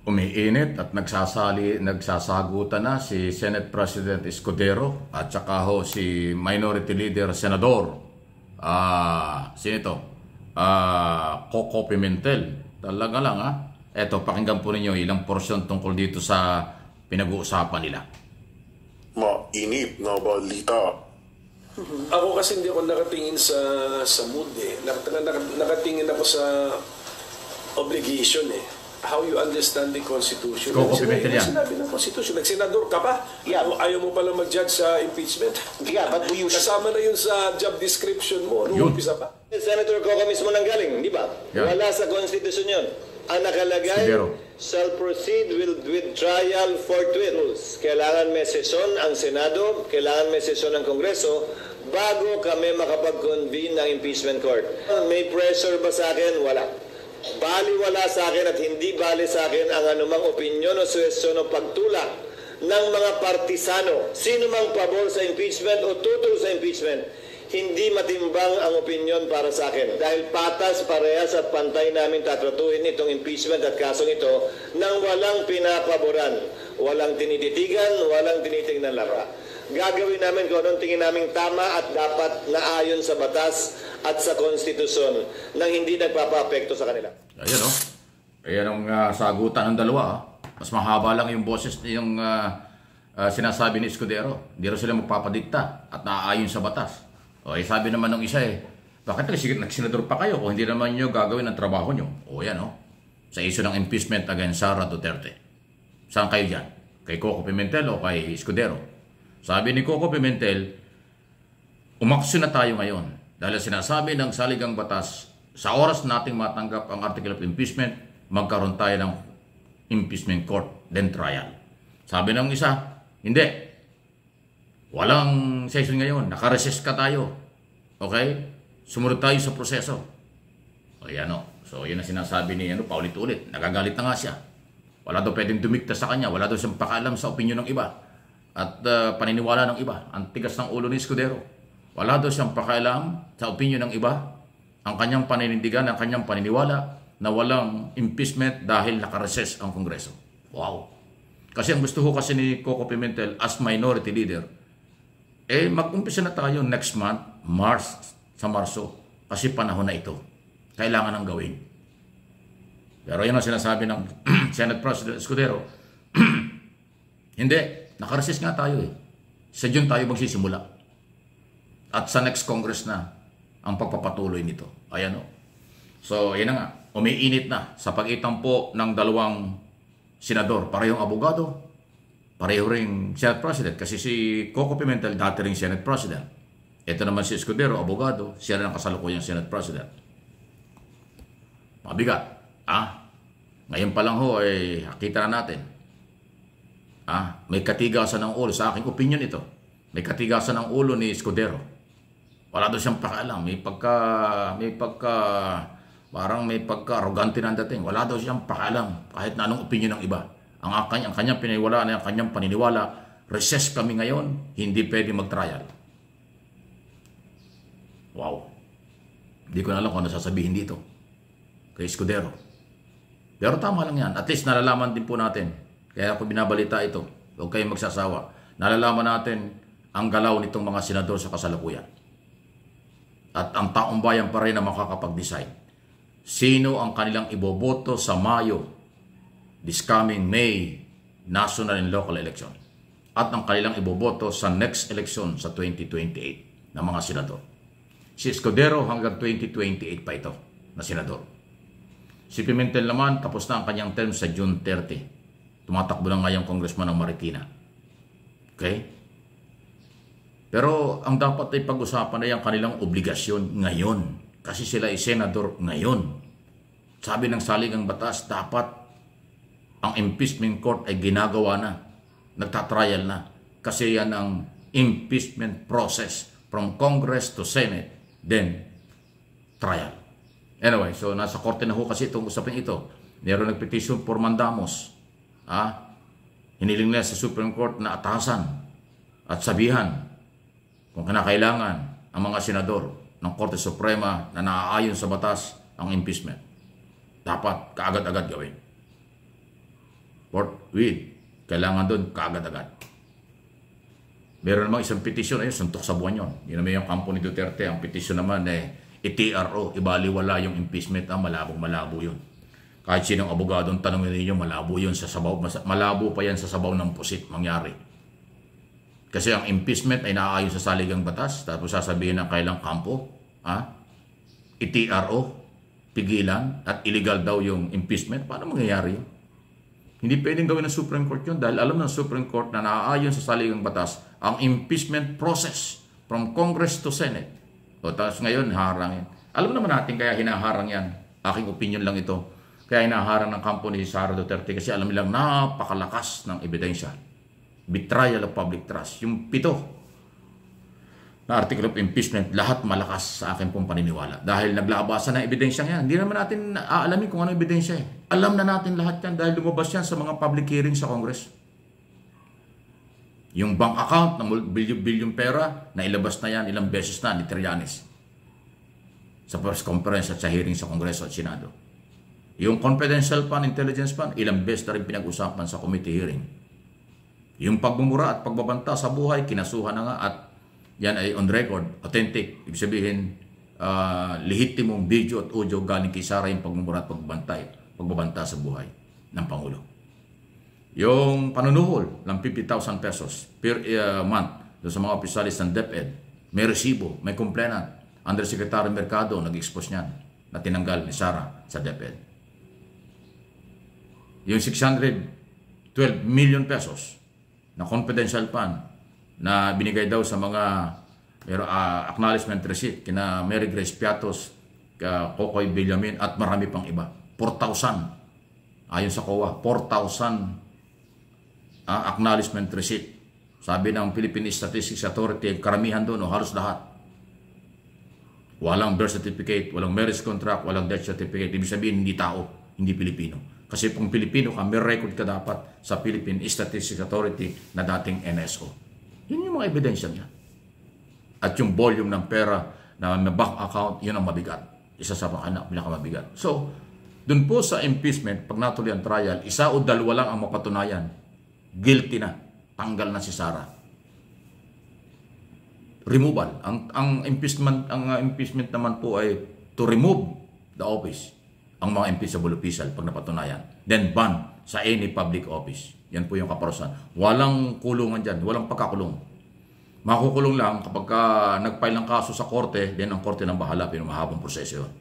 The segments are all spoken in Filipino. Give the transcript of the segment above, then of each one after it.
Umiinit at nagsasagutan na si Senate President Escudero at saka ho si Minority Leader Senador sino ito? Coco Pimentel. Talaga lang Eto, pakinggan po ninyo ilang porsyon tungkol dito sa pinag-uusapan nila. Mainit na balita. Ako kasi hindi ako nakatingin sa mood nakatingin ako sa obligation How you understand the Constitution. Coco Pimentel yan. Sinabi ng Constitution. Nagsenador ka pa. Yeah. Ayaw mo palang mag-judge sa impeachment. Yeah, but we Kasama na yun sa job description mo. Nung umpisa pa. Senator Coco mismo nang galing, di ba? Yeah. Wala sa Constitution yun. Ang nakalagay, Escudero. shall proceed with trial forthwith. Kailangan may sesyon ang Senado, kailangan may sesyon ang Kongreso, bago kami makapag-convene ng impeachment court. May pressure ba sa akin? Wala. Baliwala sa akin at hindi bali sa akin ang anumang opinyon o suwestyon o pagtulak ng mga partisano. Sino mang pabor sa impeachment o tutol sa impeachment, hindi matimbang ang opinyon para sa akin. Dahil patas, parehas at pantay namin tatratuhin itong impeachment at kasong ito nang walang pinapaboran, walang tinititigan, walang tinitingnan lara. Gagawin namin kung anong tingin namin tama at dapat na ayon sa batas at sa konstitusyon nang hindi nagpapa-apekto sa kanila. Ayan Ayan ang sagutan ng dalawa. Mas mahaba lang yung boses yung sinasabi ni Escudero. Hindi rin sila magpapadikta at naaayon sa batas. Sabi naman ng isa bakit nagsenador pa kayo kung hindi naman nyo gagawin ang trabaho nyo? Yan sa issue ng impeachment against Sara Duterte. Saan kayo dyan? Kay Coco Pimentel o kay Escudero? Sabi ni Coco Pimentel, umaksyon na tayo ngayon dahil sinasabi ng saligang batas, sa oras nating matanggap ang article of impeachment, magkaroon tayo ng impeachment court, then trial. Sabi ng isa, hindi. Walang session ngayon, nakarecess ka tayo. Okay? Sumunod tayo sa proseso. So yun ang sinasabi ni paulit-ulit. Nagagalit na nga siya. Wala daw pwedeng dumikta sa kanya, wala daw siyang pakialam sa opinyon ng iba. At paniniwala ng iba. Ang tigas ng ulo ni Escudero. Wala daw siyang pakialam sa opinion ng iba. Ang kanyang paninindigan, ang kanyang paniniwala na walang impeachment dahil nakareses ang Kongreso. Wow! Kasi ang gusto ko kasi ni Coco Pimentel as minority leader, mag-umpisa na tayo next month, sa Marso. Kasi panahon na ito. Kailangan ng gawin. Pero yun ang sinasabi ng Senate President Escudero. Hindi. Nakareses nga tayo Sa June tayo magsisimula. At sa next Congress na ang pagpapatuloy nito. Ayan So, yan na nga. Umiinit na sa pagitan po ng dalawang senador. Parehong abogado. Pareho ring Senate President. Kasi si Coco Pimentel dati ring Senate President. Ito naman si Escudero, abogado. Siya rin ang kasalukuyang Senate President. Mabigat. Ngayon pa lang kita na natin. May katigasan ng ulo. Sa aking opinion ito. May katigasan ng ulo ni Escudero. Wala daw siyang pakialam. Parang may pagka-arrogante na dating. Wala daw siyang pakialam kahit na anong opinion ng iba. Ang kanyang pinaniwala, ang kanyang paniniwala, recess kami ngayon, hindi pwede mag-trial. Wow. Hindi ko na alam kung ano sasabihin dito kay Escudero. Pero tama lang yan. At least nalalaman din po natin. Kaya ako binabalita ito. Huwag kayong magsasawa. Nalalaman natin ang galaw nitong mga senador sa kasalukuyan. At ang taong bayan pa rin na makakapag-decide. Sino ang kanilang iboboto sa Mayo, this coming May, national and local election. At ang kanilang iboboto sa next election sa 2028 na mga senador. Si Escudero hanggang 2028 pa ito na senador. Si Pimentel naman tapos na ang kanyang term sa June 30. Tumatakbo na ngayong congressman ng Marikina. Okay? Pero ang dapat ay pag-usapan ay ang kanilang obligasyon ngayon. Kasi sila ay senador ngayon. Sabi ng saligang batas, dapat ang impeachment court ay ginagawa na. Nagtatrial na. Kasi yan ang impeachment process from Congress to Senate, then trial. Anyway, so nasa korte na ho kasi itong usapin ito. Meron nagpetition for mandamus. Hiniling nila sa Supreme Court na atasan at sabihan kung kinakailangan ang mga senador ng Korte Suprema na naaayon sa batas ang impeachment. Dapat kaagad-agad gawin. forthwith. Kailangan doon kaagad-agad. Meron namang isang petisyon, ayun, suntok sa buwan yun. Yun naman yung kampo ni Duterte. Ang petisyon naman i-TRO, ibaliwala yung impeachment. Malabong-malabo yun. Kahit sinong abogadong tanongin ninyo, malabo yun sa sabaw. Malabo pa yan sa sabaw ng pusit mangyari. Kasi ang impeachment ay naaayon sa saligang batas. Tapos sasabihin ng kailang kampo, i-TRO, pigilan, at illegal daw yung impeachment. Paano mangyayari yun? Hindi pwedeng gawin ng Supreme Court yun dahil alam ng Supreme Court na naaayon sa saligang batas ang impeachment process from Congress to Senate. O tapos ngayon, haharangin. Alam naman natin kaya hinaharang yan. Aking opinion lang ito. Kaya hinaharang ng kampo ni Sara Duterte kasi alam nilang napakalakas ng ebidensya. Betrayal of public trust. Yung 7 na article of impeachment, lahat malakas sa akin pong paniniwala. Dahil naglabasan ng ebidensya yan. Hindi naman natin aalamin kung ano ebidensya eh. Alam na natin lahat yan dahil lumabas yan sa mga public hearing sa Congress. Yung bank account na bilyon-bilyon pera, na ilabas na yan ilang beses na ni Trillanes sa press conference at sa hearing sa Kongreso at Senado. Yung confidential fund, intelligence fund, ilang beses na rin pinag-usapan sa committee hearing. Yung pagmumura at pagbabanta sa buhay, kinasuhan na nga at yan ay on record, authentic. Ibig sabihin, lehitimong video at audio galing kay Sara yung pagmumura at pagbabanta sa buhay ng Pangulo. Yung panunuhol ng 50,000 pesos per month doon sa mga opisyalis ng DepEd, may resibo, may complainant. Undersecretary Mercado nag-expose niyan na tinanggal ni Sara sa DepEd. Yung 612 million pesos na confidential fund na binigay daw sa mga acknowledgement receipt kina Mary Grace Piatos, Kokoy Villamin at marami pang iba. 4,000 ayon sa COA, 4,000 acknowledgement receipt. Sabi ng Philippine Statistics Authority, karamihan doon o halos lahat. Walang birth certificate, walang marriage contract, walang death certificate. Ibig sabihin hindi tao, hindi Pilipino. Kasi kung Pilipino ka, may record ka dapat sa Philippine Statistics Authority na dating NSO. Yun yung mga ebidensya niya. At yung volume ng pera na may bank account, yun ang mabigat. Isa sa pinakamabigat. So, dun po sa impeachment, pag natuloy ang trial, isa o dalawa lang ang mapatunayan. Guilty na. Tanggal na si Sara. Removal. Ang impeachment naman po ay to remove the office. Ang mga impeachable official pag napatunayan. Then ban sa any public office. Yan po yung kaparusahan. Walang kulungan dyan. Walang pagkakulong. Makukulong lang kapag nag-file ng kaso sa korte, then ang korte nang bahala. Pero mahabang proseso yun.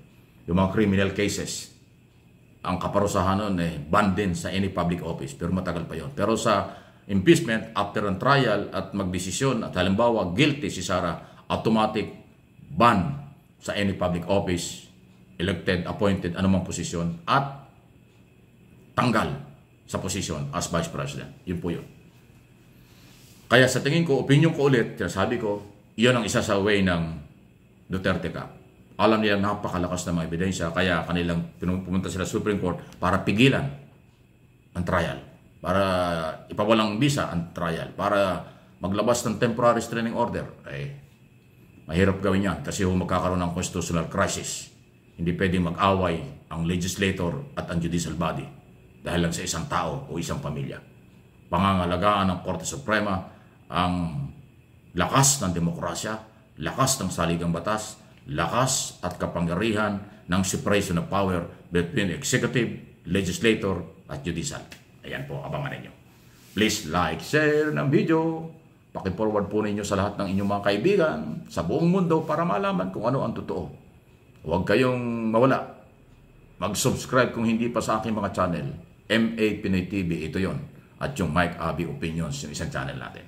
Yung mga criminal cases, ang kaparusahan nun ban din sa any public office. Pero matagal pa yun. Pero sa impeachment, after ang trial at magdesisyon at halimbawa guilty si Sara, automatic ban sa any public office, elected, appointed, anumang posisyon, at tanggal sa posisyon as Vice President. Yun po yun. Kaya sa tingin ko, opinion ko ulit, sabi ko, iyon ang isa sa way ng Duterte ka. Alam niya napakalakas na mga ebidensya, kaya kanilang pumunta sila sa Supreme Court para pigilan ang trial. Para ipawalang bisa ang trial. Para maglabas ng temporary restraining order. Mahirap gawin yan kasi magkakaroon ng constitutional crisis. Hindi pwedeng mag-away ang legislator at ang judicial body dahil lang sa isang tao o isang pamilya. Pangangalagaan ng Korte Suprema ang lakas ng demokrasya, lakas ng saligang batas, lakas at kapangyarihan ng separation of power between executive, legislator at judicial. Ayan po, abangan ninyo. Please like, share ng video. Paki-forward po ninyo sa lahat ng inyong mga kaibigan sa buong mundo para malaman kung ano ang totoo. Huwag kayong mawala. Mag-subscribe kung hindi pa sa aking mga channel. MA Pinoy TV, ito yon. At yung Mike Abby Opinions, yung isang channel natin.